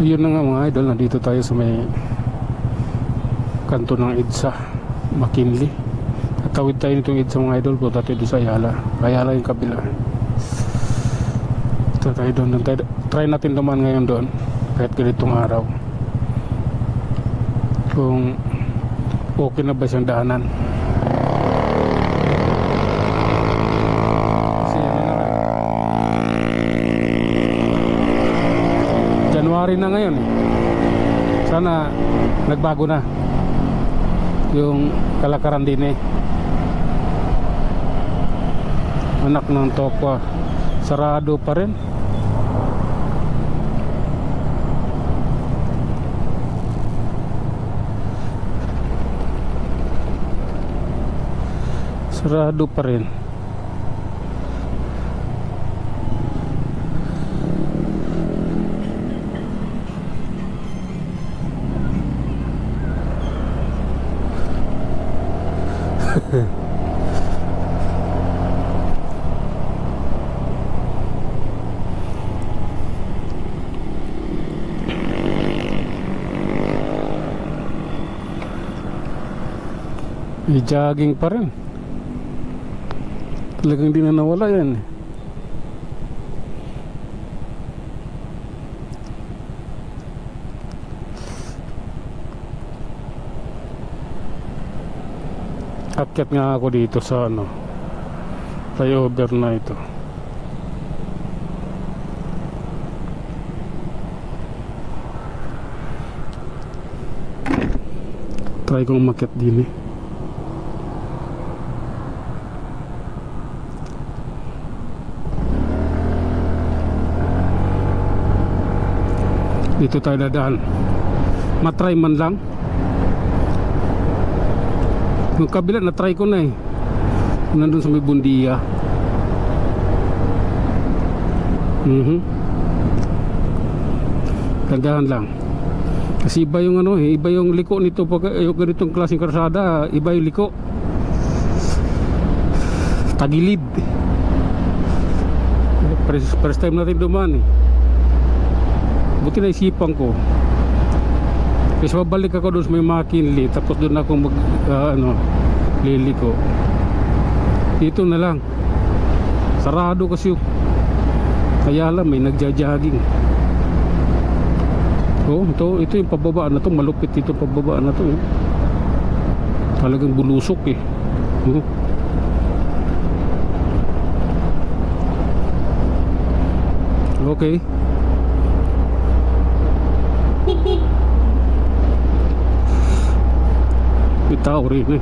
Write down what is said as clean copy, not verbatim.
Yun na nga mga idol, nandito tayo sa may kanto ng EDSA McKinley. At tawid tayo nitong EDSA mga idol, punta tayo doon sa Ayala yung kabila. Ito tayo doon, try natin naman ngayon doon kahit ganitong araw kung okay na ba siyang daanan. Kasi January na ngayon eh. Sana nagbago na yung kalakaran din eh. Anak ng Tokwa, sarado pa rin. Sarado pa rin. May jogging pa rin. Talagang di na nawala yan eh. Akyat nga ako dito sa flyover na ito. Try kong umakyat din eh. Dito tayo dadaan. Matry man lang. Yung kabila na-try ko na eh. Nandun sa may Bundia. Gandahan lang. Kasi iba yung iba yung liko nito pag yung ganitong klaseng karsada, iba yung liko. Tagilid. First time natin dumaan eh. Buti na isipan ko. Kasi babalik ako doon sa may McKinley, tapos doon ako liliko. Dito na lang. Sarado kasi yung Ayala, may nagja-jogging. Oh, ito yung pababa na to, malupit ito pababa na to. Talagang bulusok eh. Okay. May tao rin eh.